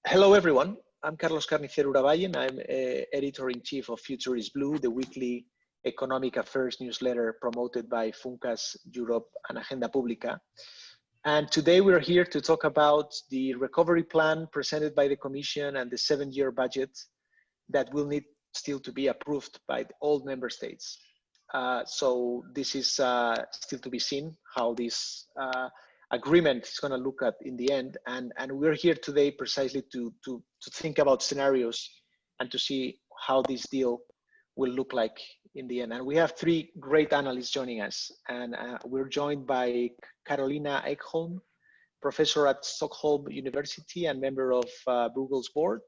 Hello, everyone. I'm Carlos Carnicero Urabayen. I'm editor-in-chief of Future is Blue, the weekly economic affairs newsletter promoted by Funcas Europe and Agenda Pública. And today we're here to talk about the recovery plan presented by the Commission and the 7-year budget that will need still to be approved by all member states. So this is still to be seen how this agreement is going to look at in the end, and we're here today precisely to think about scenarios and to see how this deal will look like in the end. And we have three great analysts joining us, and we're joined by Carolina Ekholm, professor at Stockholm University and member of Bruegel's board.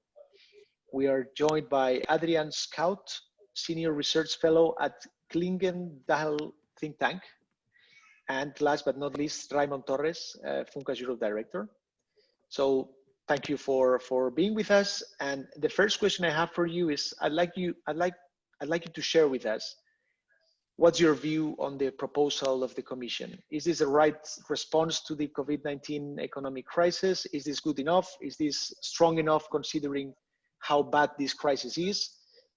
We are joined by Adrian Scout, senior research fellow at Klingendahl think tank. And last but not least, Raymond Torres, Funcas Europe director. So thank you for being with us. And the first question I have for you is, I'd like you to share with us, what's your view on the proposal of the Commission? Is this the right response to the COVID-19 economic crisis? Is this good enough? Is this strong enough considering how bad this crisis is?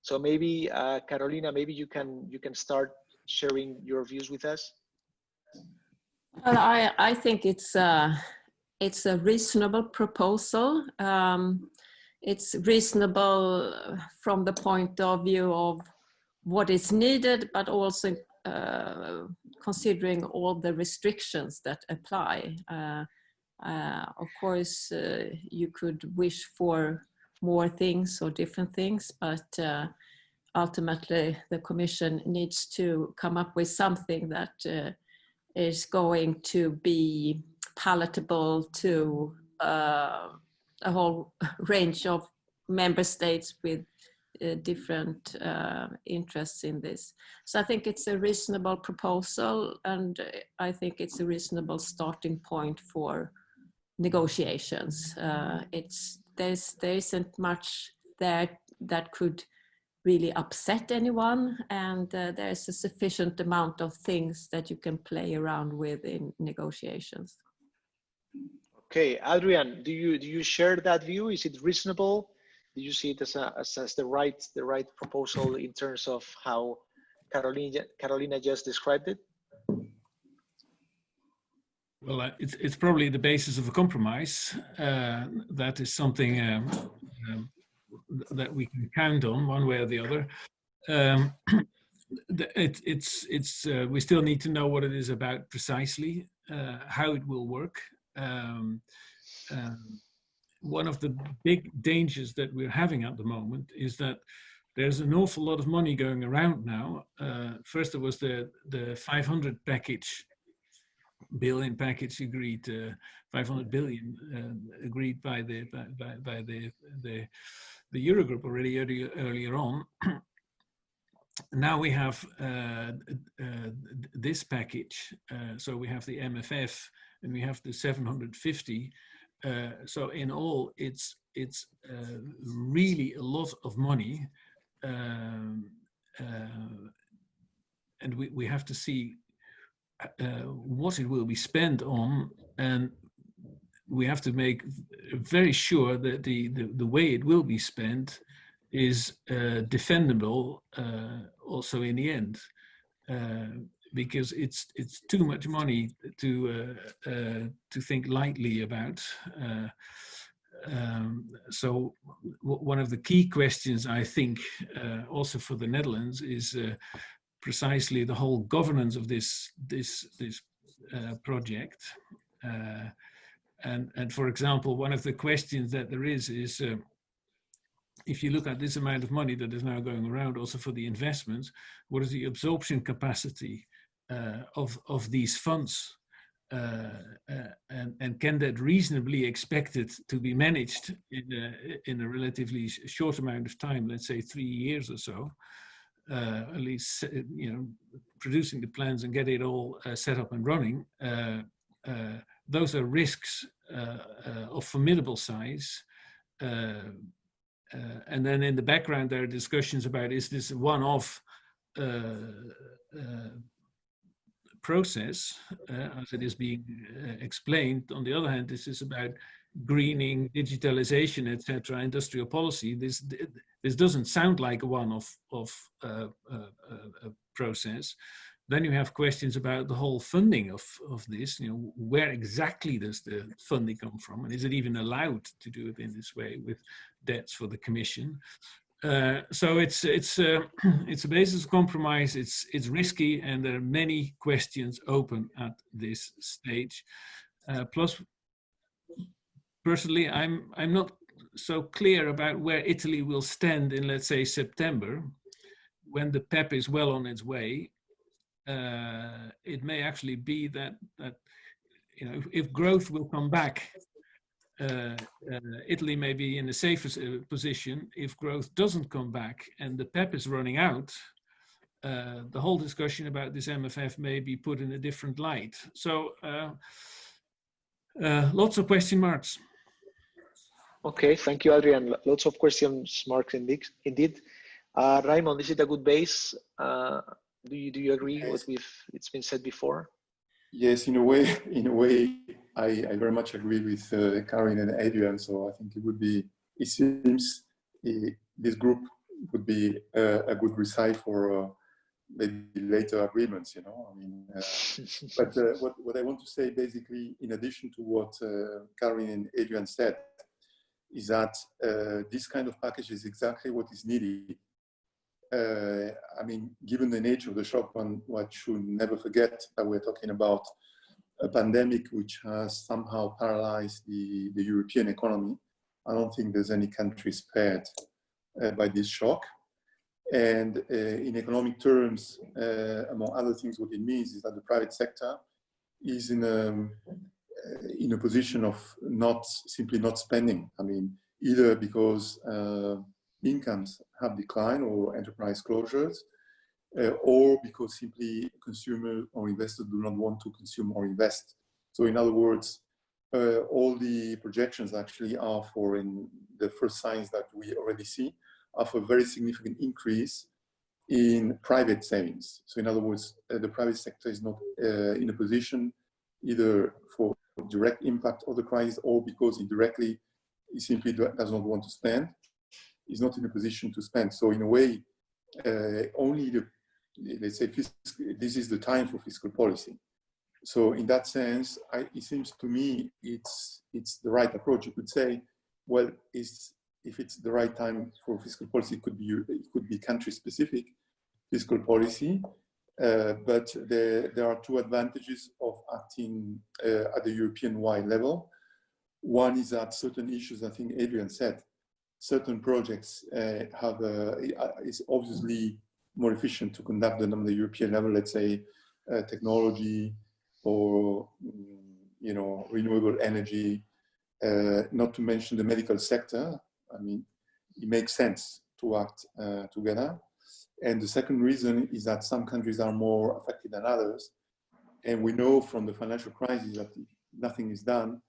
So maybe Carolina, maybe you can start sharing your views with us. Well, I think it's a reasonable proposal. It's reasonable from the point of view of what is needed, but also considering all the restrictions that apply. Of course, you could wish for more things or different things, but ultimately the Commission needs to come up with something that is going to be palatable to a whole range of member states with different interests in this. So I think it's a reasonable proposal, and I think it's a reasonable starting point for negotiations. There isn't much there that could really upset anyone, and there's a sufficient amount of things that you can play around with in negotiations. Okay, Adrian, do you share that view? Is it reasonable? Do you see it as the right proposal in terms of how Carolina just described it? Well, it's probably the basis of a compromise. That is something that we can count on one way or the other. We still need to know what it is about precisely, how it will work. One of the big dangers that we're having at the moment is that there's an awful lot of money going around now. First, there was the 500 billion package agreed, 500 billion agreed by the Eurogroup already earlier on. Now we have this package. So we have the MFF and we have the 750. So in all, it's really a lot of money, and we have to see what it will be spent on, and we have to make very sure that the way it will be spent is defendable also in the end, because it's too much money to think lightly about. So one of the key questions, I think, also for the Netherlands is precisely the whole governance of this project. And for example, one of the questions that there is if you look at this amount of money that is now going around also for the investments, what is the absorption capacity of these funds? And can that reasonably expected to be managed in a relatively short amount of time, let's say 3 years or so, at least, producing the plans and get it all set up and running. Those are risks of formidable size. And then in the background, there are discussions about, is this a one-off process, as it is being explained? On the other hand, this is about greening, digitalization, etc., industrial policy, this doesn't sound like a one-off process. Then you have questions about the whole funding of this. You know, where exactly does the funding come from, and is it even allowed to do it in this way with debts for the Commission? So it's a basis of compromise. It's risky, and there are many questions open at this stage. Plus, personally, I'm not so clear about where Italy will stand in, let's say, September, when the PEP is well on its way. It may actually be that you know, if growth will come back, Italy may be in a safer position. If growth doesn't come back and the PEP is running out, the whole discussion about this MFF may be put in a different light. So lots of question marks. Okay, thank you, Adrian. Lots of question marks indeed. Raymond, is it a good base? Do you agree with it's been said before? Yes, in a way, I very much agree with Karin and Adrian. So I think it seems this group would be a good recipe for maybe later agreements, you know. I mean, but what I want to say basically, in addition to what Karin and Adrian said, is that this kind of package is exactly what is needed. I mean, given the nature of the shock, one should never forget that we're talking about a pandemic which has somehow paralyzed the European economy. I don't think there's any country spared by this shock. And in economic terms, among other things, what it means is that the private sector is in a position of simply not spending. I mean, either because incomes have declined or enterprise closures, or because simply consumers or investors do not want to consume or invest. So in other words, all the projections actually are for, in the first signs that we already see, are for a very significant increase in private savings. So in other words, the private sector is not in a position either for direct impact of the crisis or because indirectly it simply does not want to spend, is not in a position to spend. So in a way, only let's say this is the time for fiscal policy. So in that sense, it seems to me it's the right approach. You could say, well, if it's the right time for fiscal policy, it could be country-specific fiscal policy. But there are two advantages of acting at the European-wide level. One is that certain issues, I think Adrian said, certain projects it's obviously more efficient to conduct them on the European level, let's say technology or renewable energy, not to mention the medical sector. I mean, it makes sense to act together. And the second reason is that some countries are more affected than others. And we know from the financial crisis that if nothing is done,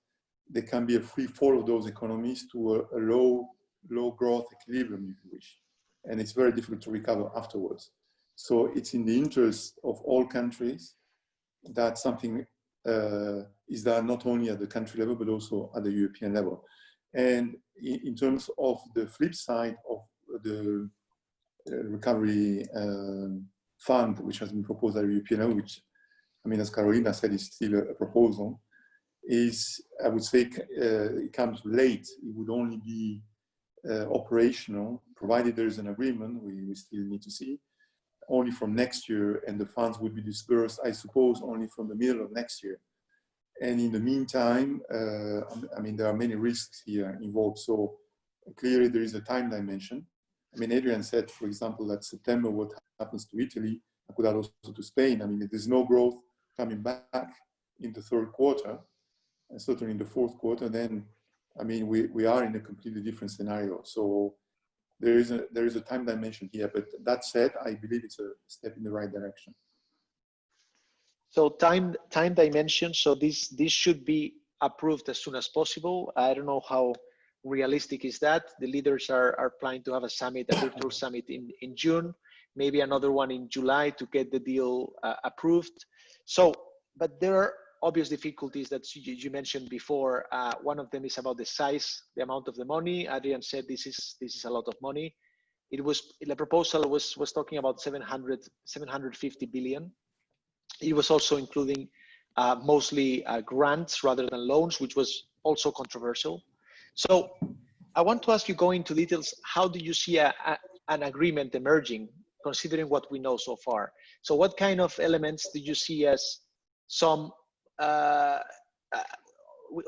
there can be a free fall of those economies to a low growth equilibrium, if you wish. And it's very difficult to recover afterwards. So it's in the interest of all countries that something is done not only at the country level, but also at the European level. And in terms of the flip side of the recovery fund, which has been proposed at the European level, which, I mean, as Carolina said, is still a proposal, is, I would say, it comes late. It would only be operational, provided there is an agreement, we still need to see, only from next year, and the funds would be dispersed, I suppose, only from the middle of next year. And in the meantime, I mean, there are many risks here involved. So clearly there is a time dimension. I mean, Adrian said, for example, that September, what happens to Italy, could add also to Spain. I mean, if there's no growth coming back in the third quarter, and certainly in the fourth quarter, then, I mean, we are in a completely different scenario. So there is a time dimension here, but that said, I believe it's a step in the right direction. So time dimension, so this should be approved as soon as possible. I don't know how realistic is that. The leaders are planning to have a summit, a virtual summit in June, maybe another one in July to get the deal approved. So, but there obvious difficulties that you mentioned before. One of them is about the size, the amount of the money. Adrian said this is a lot of money. The proposal was talking about 750 billion. It was also including mostly grants rather than loans, which was also controversial. So I want to ask you, going into details, how do you see an agreement emerging, considering what we know so far? So what kind of elements do you see as some, of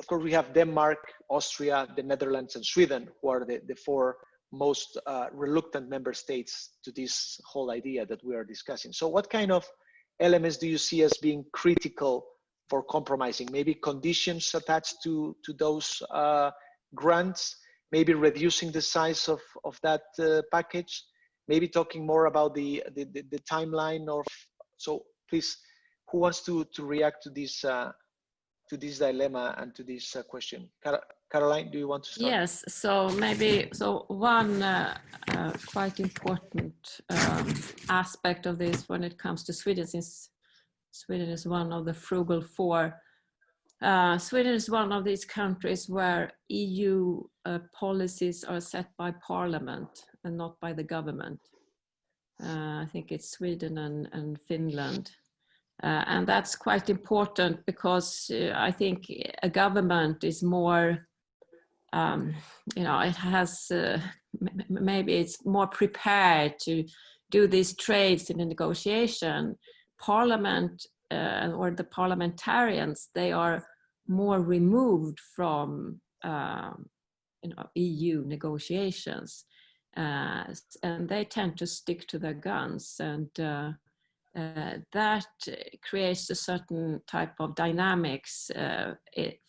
course, we have Denmark, Austria, the Netherlands, and Sweden, who are the four most reluctant member states to this whole idea that we are discussing. So what kind of elements do you see as being critical for compromising? Maybe conditions attached to those grants, maybe reducing the size of that package, maybe talking more about the timeline of. So please, who wants to react to this dilemma and to this question? Caroline, do you want to start? Yes, so maybe, one quite important aspect of this when it comes to Sweden, since Sweden is one of the frugal four, Sweden is one of these countries where EU policies are set by parliament and not by the government. I think it's Sweden and Finland. And that's quite important because I think a government is more, it has, maybe it's more prepared to do these trades in a negotiation. Parliament or the parliamentarians, they are more removed from EU negotiations, and they tend to stick to their guns, and that creates a certain type of dynamics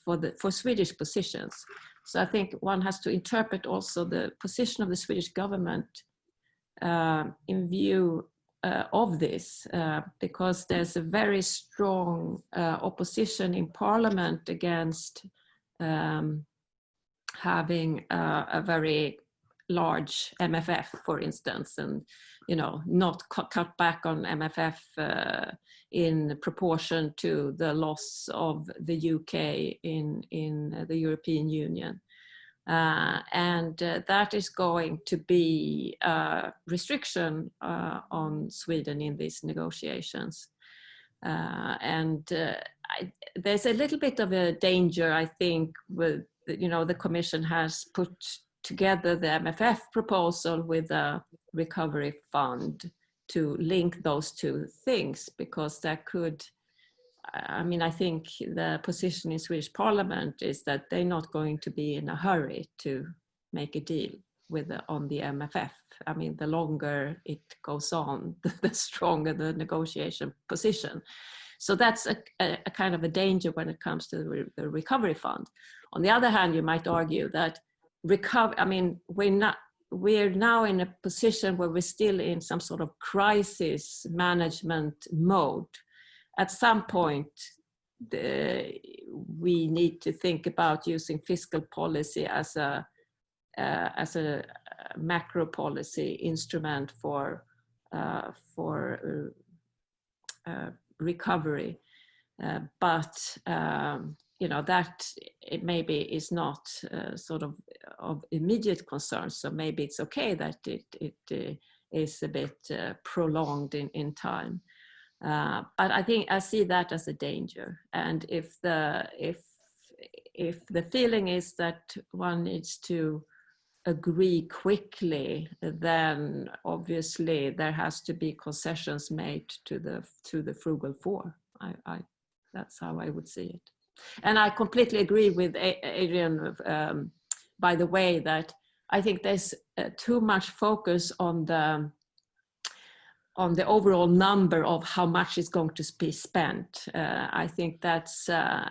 for Swedish positions. So I think one has to interpret also the position of the Swedish government in view of this, because there's a very strong opposition in parliament against having a very large MFF, for instance, and not cut back on MFF in proportion to the loss of the UK in the European Union. And that is going to be a restriction on Sweden in these negotiations. There's a little bit of a danger, I think, with, the Commission has put together the MFF proposal with a recovery fund to link those two things, because that could, I think the position in Swedish Parliament is that they're not going to be in a hurry to make a deal on the MFF. The longer it goes on, the stronger the negotiation position. So that's a kind of a danger when it comes to the recovery fund. On the other hand, you might argue that we're now in a position where we're still in some sort of crisis management mode. At some point, we need to think about using fiscal policy as a macro policy instrument for recovery, but that it maybe is not sort of immediate concern. So maybe it's okay that it is a bit prolonged in time. But I think I see that as a danger. And if the feeling is that one needs to agree quickly, then obviously there has to be concessions made to the frugal four. That's how I would see it. And I completely agree with Adrian, by the way, that I think there's too much focus on the overall number of how much is going to be spent. I think that's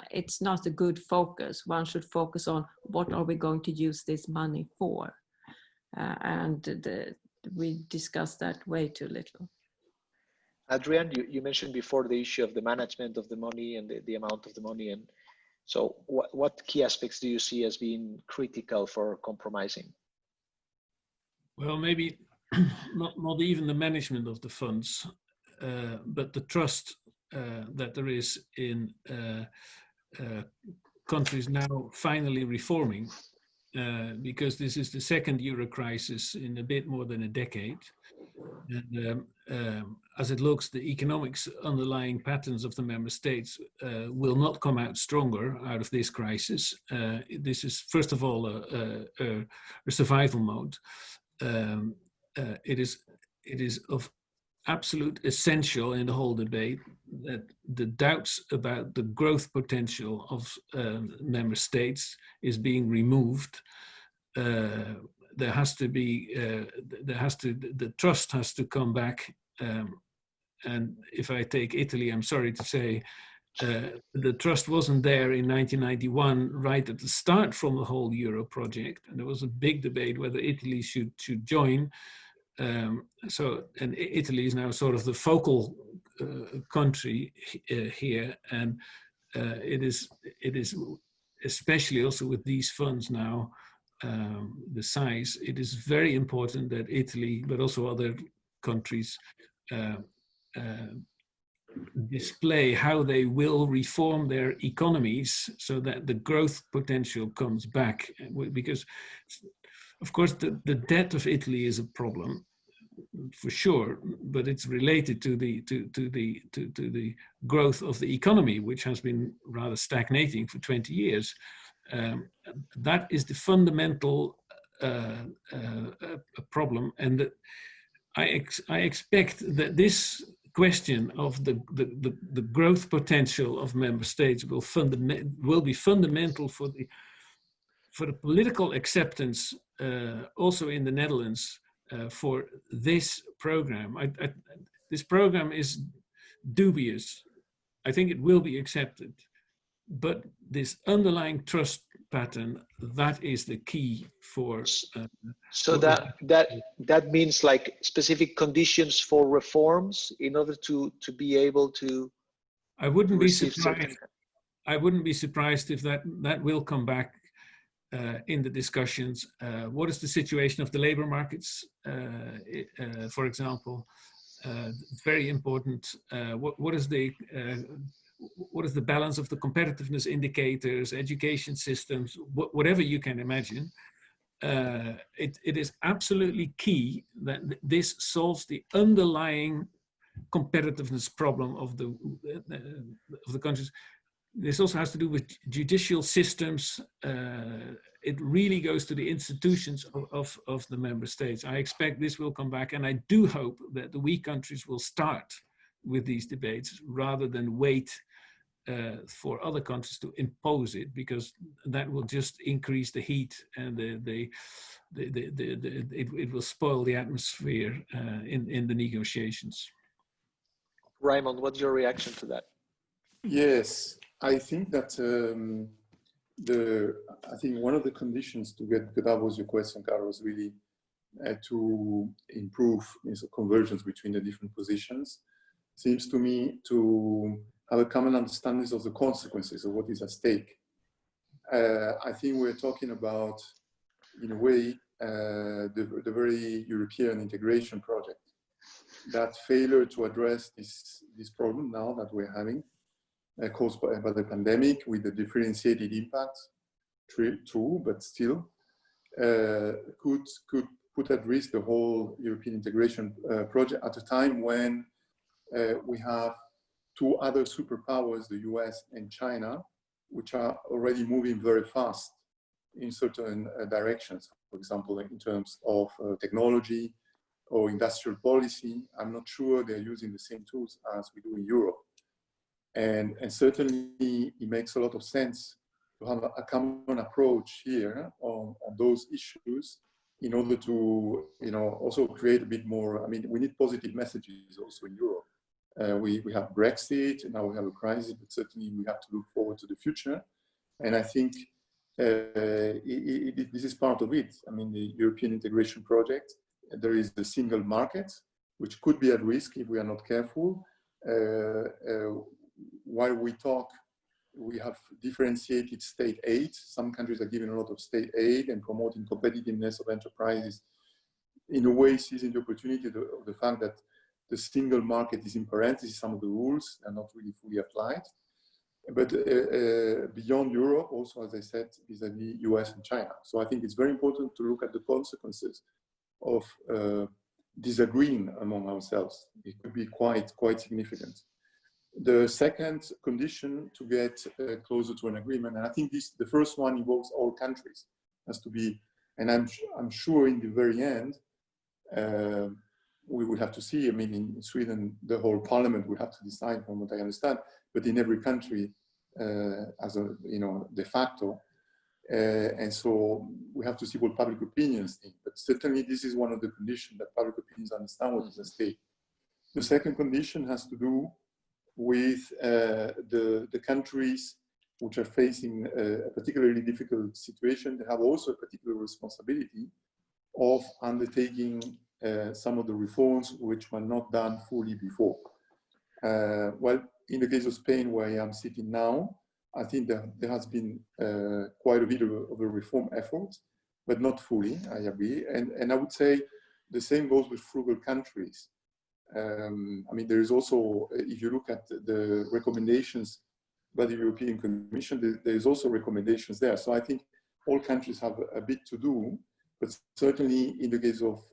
it's not a good focus. One should focus on what are we going to use this money for, we discussed that way too little. Adrian, you mentioned before the issue of the management of the money and the amount of the money, and so what key aspects do you see as being critical for compromising? Well, maybe not even the management of the funds, but the trust that there is in countries now finally reforming, because this is the second euro crisis in a bit more than a decade. And as it looks, the economics underlying patterns of the member states will not come out stronger out of this crisis. This is, first of all, a survival mode. It is of absolute essential in the whole debate that the doubts about the growth potential of member states is being removed. There has to be, the trust has to come back. And if I take Italy, I'm sorry to say, the trust wasn't there in 1991, right at the start from the whole Euro project. And there was a big debate whether Italy should join. And Italy is now sort of the focal country here. And it is especially also with these funds now, the size, it is very important that Italy, but also other countries, display how they will reform their economies so that the growth potential comes back. Because, of course, the debt of Italy is a problem, for sure, but it's related to the growth of the economy, which has been rather stagnating for 20 years. That is the fundamental problem, and that I expect that this question of the growth potential of member states will be fundamental for the political acceptance, also in the Netherlands, for this program. This program is dubious. I think it will be accepted, but this underlying trust pattern, that is the key for. So that means like specific conditions for reforms in order to be able to. I wouldn't be surprised. I wouldn't be surprised if that will come back in the discussions. What is the situation of the labor markets, for example? Very important. What is the balance of the competitiveness indicators, education systems, whatever you can imagine? It is absolutely key that this solves the underlying competitiveness problem of the countries. This also has to do with judicial systems. It really goes to the institutions of the member states. I expect this will come back, and I do hope that the weak countries will start with these debates rather than wait for other countries to impose it, because that will just increase the heat and it will spoil the atmosphere in the negotiations. Raymond, what's your reaction to that? Yes, I think that I think one of the conditions to get, because that was your question, Carlos, really to improve convergence between the different positions, seems to me to have a common understanding of the consequences of what is at stake. I think we're talking about, in a way, the very European integration project. That failure to address this problem now that we're having, caused by the pandemic, with the differentiated impacts, true, but still, could put at risk the whole European integration project at a time when we have two other superpowers, the US and China, which are already moving very fast in certain directions. For example, in terms of technology or industrial policy, I'm not sure they're using the same tools as we do in Europe. And certainly it makes a lot of sense to have a common approach here on those issues in order to, also create a bit more. I mean, we need positive messages also in Europe. We have Brexit, and now we have a crisis, but certainly we have to look forward to the future. And I think this is part of it. I mean, the European integration project, there is the single market, which could be at risk if we are not careful. While we talk, we have differentiated state aid. Some countries are giving a lot of state aid and promoting competitiveness of enterprises, in a way seizing the opportunity of the fact that the single market is in parentheses, some of the rules are not really fully applied. But beyond Europe, also, as I said, vis-à-vis US and China. So I think it's very important to look at the consequences of disagreeing among ourselves. It could be quite significant. The second condition to get closer to an agreement, and I think the first one involves all countries, has to be, and I'm sure in the very end, we will have to see. I mean, in Sweden, the whole parliament will have to decide, from what I understand, but in every country, as a, de facto. And so we have to see what public opinions think. But certainly this is one of the conditions, that public opinions understand what is at stake. The second condition has to do with the countries which are facing a particularly difficult situation. They have also a particular responsibility of undertaking some of the reforms which were not done fully before. Well, in the case of Spain, where I am sitting now, I think that there has been quite a bit of a reform effort, but not fully, I agree. And I would say the same goes with frugal countries. I mean, there is also, if you look at the recommendations by the European Commission, there is also recommendations there. So I think all countries have a bit to do, but certainly in the case of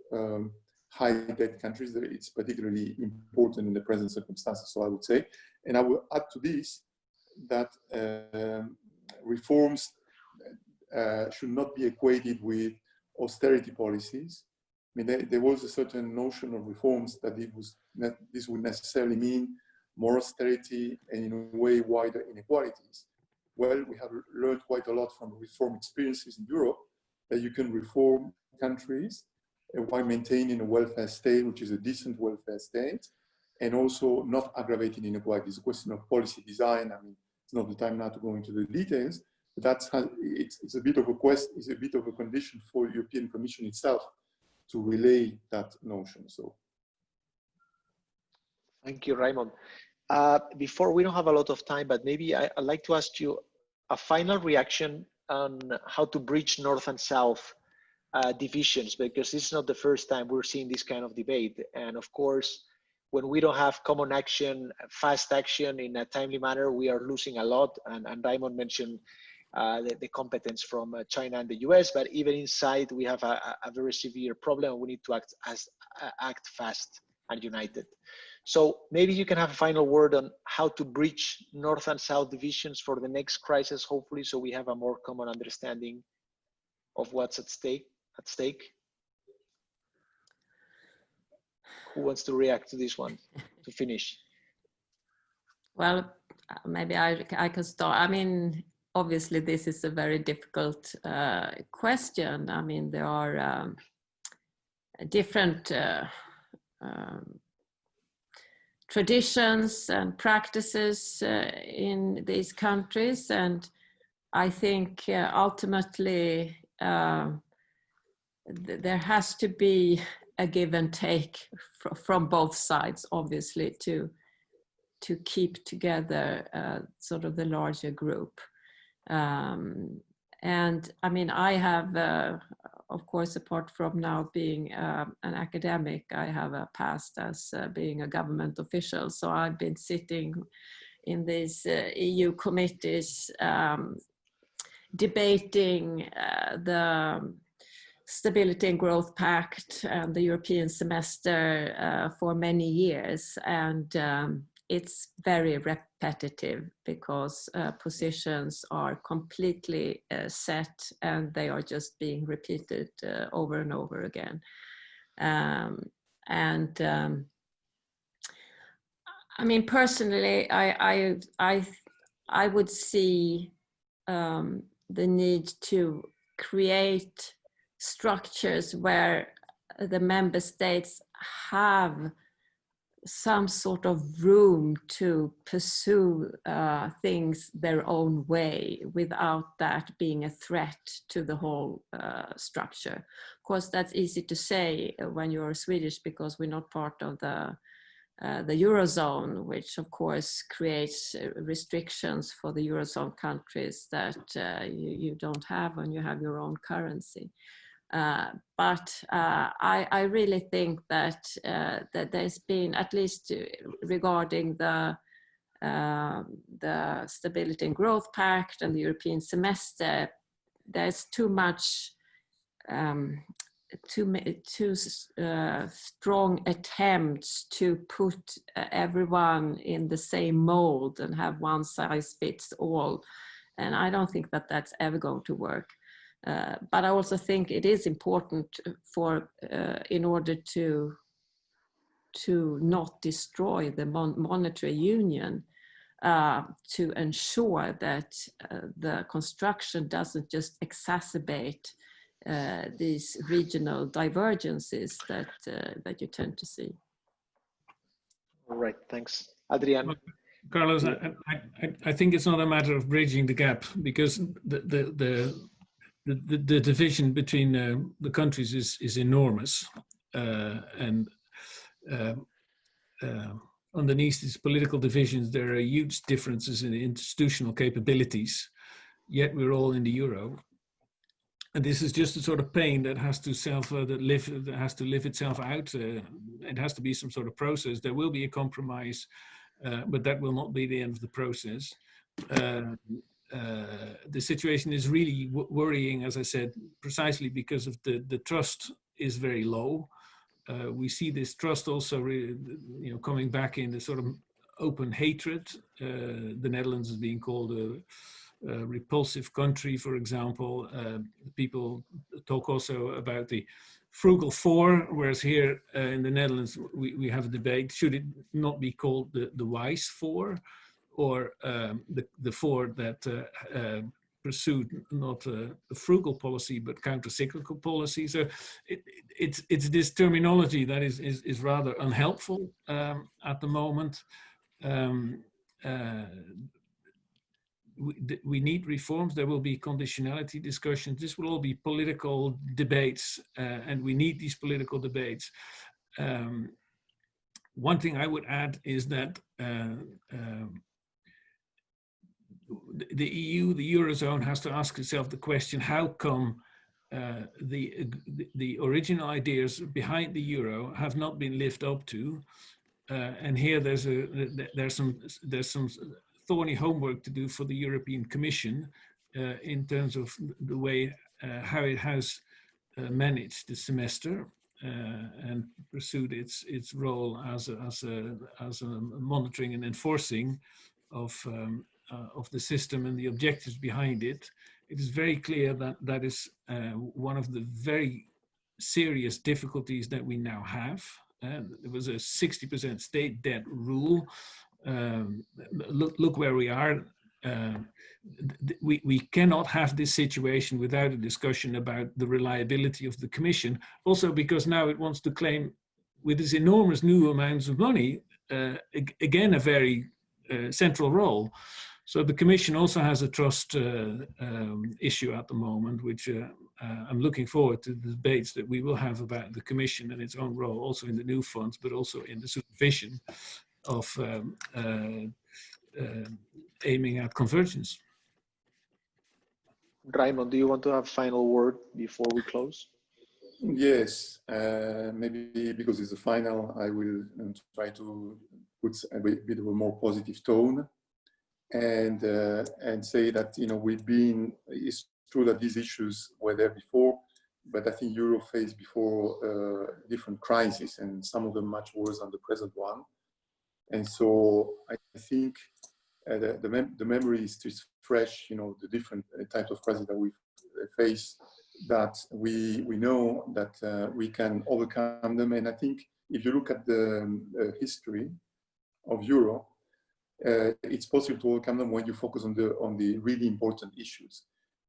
high debt countries, it's particularly important in the present circumstances, so I would say. And I will add to this that reforms should not be equated with austerity policies. I mean, there was a certain notion of reforms that this would necessarily mean more austerity and in a way wider inequalities. Well, we have learned quite a lot from reform experiences in Europe that you can reform countries while maintaining a welfare state, which is a decent welfare state, and also not aggravating inequality. It's a question of policy design. I mean, it's not the time now to go into the details, but it's a bit of a it's a bit of a condition for the European Commission itself to relay that notion. So, thank you, Raymond. Before, we don't have a lot of time, but maybe I'd like to ask you a final reaction on how to bridge North and South divisions, because this is not the first time we're seeing this kind of debate. And of course, when we don't have common action, fast action in a timely manner, we are losing a lot. And Raymond mentioned the competence from China and the US, but even inside, we have a very severe problem. We need to act fast and united. So maybe you can have a final word on how to bridge North and South divisions for the next crisis, hopefully, so we have a more common understanding of what's at stake. Who wants to react to this one to finish? Well, maybe I can start. I mean, obviously, this is a very difficult question. I mean, there are different traditions and practices in these countries, and I think ultimately there has to be a give and take from both sides, obviously, to keep together sort of the larger group. And I mean, I have, of course, apart from now being an academic, I have a past as being a government official. So I've been sitting in these EU committees debating the Stability and Growth Pact and the European semester for many years. And it's very repetitive because positions are completely set and they are just being repeated over and over again. I mean, personally, I would see the need to create structures where the member states have some sort of room to pursue things their own way without that being a threat to the whole structure. Of course, that's easy to say when you're Swedish because we're not part of the Eurozone, which of course creates restrictions for the Eurozone countries that you don't have when you have your own currency. But I really think that that there's been, at least regarding the Stability and Growth Pact and the European semester, there's too much, too strong attempts to put everyone in the same mold and have one size fits all. And I don't think that that's ever going to work. But I also think it is important for, in order to not destroy the monetary union, to ensure that the construction doesn't just exacerbate these regional divergences that you tend to see. All right, thanks. Adrian. Well, Carlos, I think it's not a matter of bridging the gap, because the division between the countries is enormous, and underneath these political divisions, there are huge differences in institutional capabilities. Yet we're all in the euro, and this is just a sort of pain that has to live itself out. It has to be some sort of process. There will be a compromise, but that will not be the end of the process. The situation is really worrying, as I said, precisely because of the trust is very low. We see this trust also, coming back in the sort of open hatred. The Netherlands is being called a repulsive country, for example. People talk also about the frugal four, whereas here in the Netherlands we have a debate: should it not be called the wise four, or the four that pursued not a frugal policy but counter-cyclical policy? So it's this terminology that is rather unhelpful at the moment. We need reforms. There will be conditionality discussions. This will all be political debates, and we need these political debates. One thing I would add is that the EU, the Eurozone, has to ask itself the question: how come the original ideas behind the euro have not been lived up to? And here there's some thorny homework to do for the European Commission in terms of the way how it has managed the semester and pursued its role as a monitoring and enforcing of the system and the objectives behind it. It is very clear that that is one of the very serious difficulties that we now have. There was a 60% state debt rule. Look where we are. We cannot have this situation without a discussion about the reliability of the Commission. Also because now it wants to claim, with this enormous new amounts of money, again a very central role. So the Commission also has a trust issue at the moment, which I'm looking forward to the debates that we will have about the Commission and its own role, also in the new funds, but also in the supervision of aiming at convergence. Raymond, do you want to have final word before we close? Yes, maybe because it's the final, I will try to put a bit of a more positive tone, and say that it's true that these issues were there before, but I think Europe faced before different crises, and some of them much worse than the present one. And so I think the memory is just fresh, the different types of crises that we face, that we know that we can overcome them. And I think if you look at the history of Europe, it's possible to overcome them when you focus on the really important issues.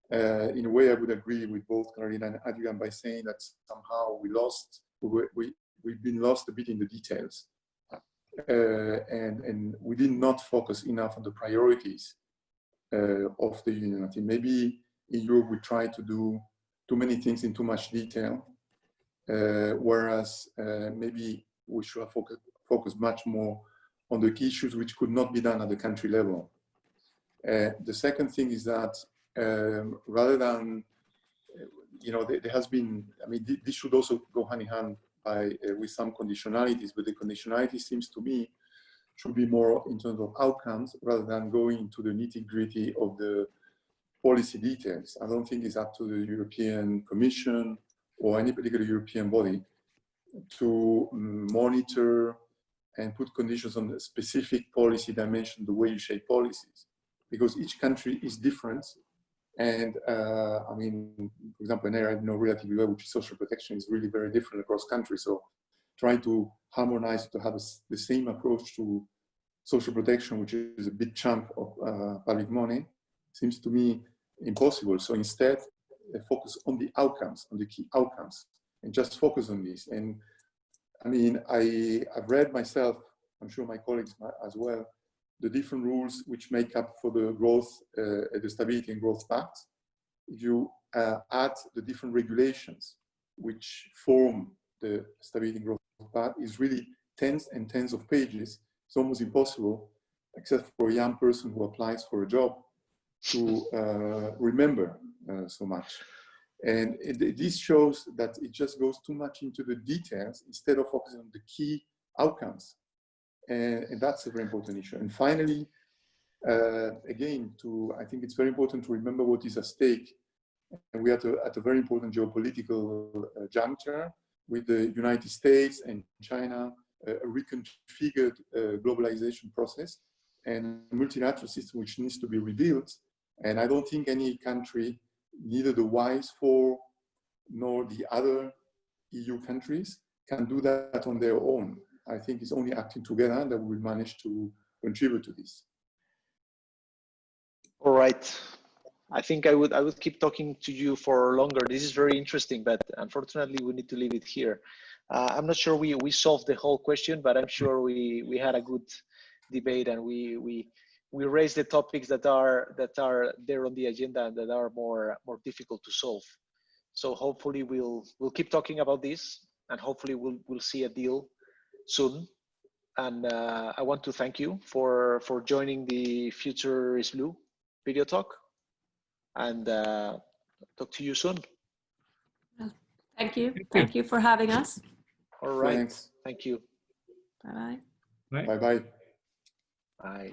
In a way, I would agree with both Carolina and Adrian by saying that somehow we've been lost a bit in the details. And we did not focus enough on the priorities of the Union. I think maybe in Europe we try to do too many things in too much detail, whereas maybe we should have focused much more on the key issues which could not be done at the country level. The second thing is that rather than you know, there has been, I mean, this should also go hand in hand with some conditionalities, but the conditionality seems to me should be more in terms of outcomes rather than going into the nitty-gritty of the policy details. I don't think it's up to the European Commission or any particular European body to monitor and put conditions on the specific policy dimension, the way you shape policies, because each country is different. And I mean, for example, an area I know relatively well, which is social protection, is really very different across countries. So trying to harmonize to have the same approach to social protection, which is a big chunk of public money, seems to me impossible. So instead, focus on the outcomes, on the key outcomes, and just focus on this. And I mean, I've read myself, I'm sure my colleagues as well, the different rules which make up for the growth, the Stability and Growth Pact. If you add the different regulations which form the Stability and Growth Pact, is really tens and tens of pages. It's almost impossible, except for a young person who applies for a job, to remember so much. And this shows that it just goes too much into the details instead of focusing on the key outcomes. And that's a very important issue. And finally, again, I think it's very important to remember what is at stake. And we are at a very important geopolitical juncture with the United States and China, a reconfigured globalization process and a multilateral system which needs to be rebuilt. And I don't think any country, neither the WISE 4 nor the other EU countries, can do that on their own. I think it's only acting together that we will manage to contribute to this. All right. I think I would keep talking to you for longer. This is very interesting, but unfortunately we need to leave it here. I'm not sure we solved the whole question, but I'm sure we had a good debate, and we raised the topics that are there on the agenda and that are more difficult to solve. So hopefully we'll keep talking about this, and hopefully we'll see a deal soon. And I want to thank you for joining the Future is Blue video talk, and talk to you soon. Thank you. Thank you for having us. All right. Thanks. Thank you. Bye-bye. Bye. Bye-bye. Bye.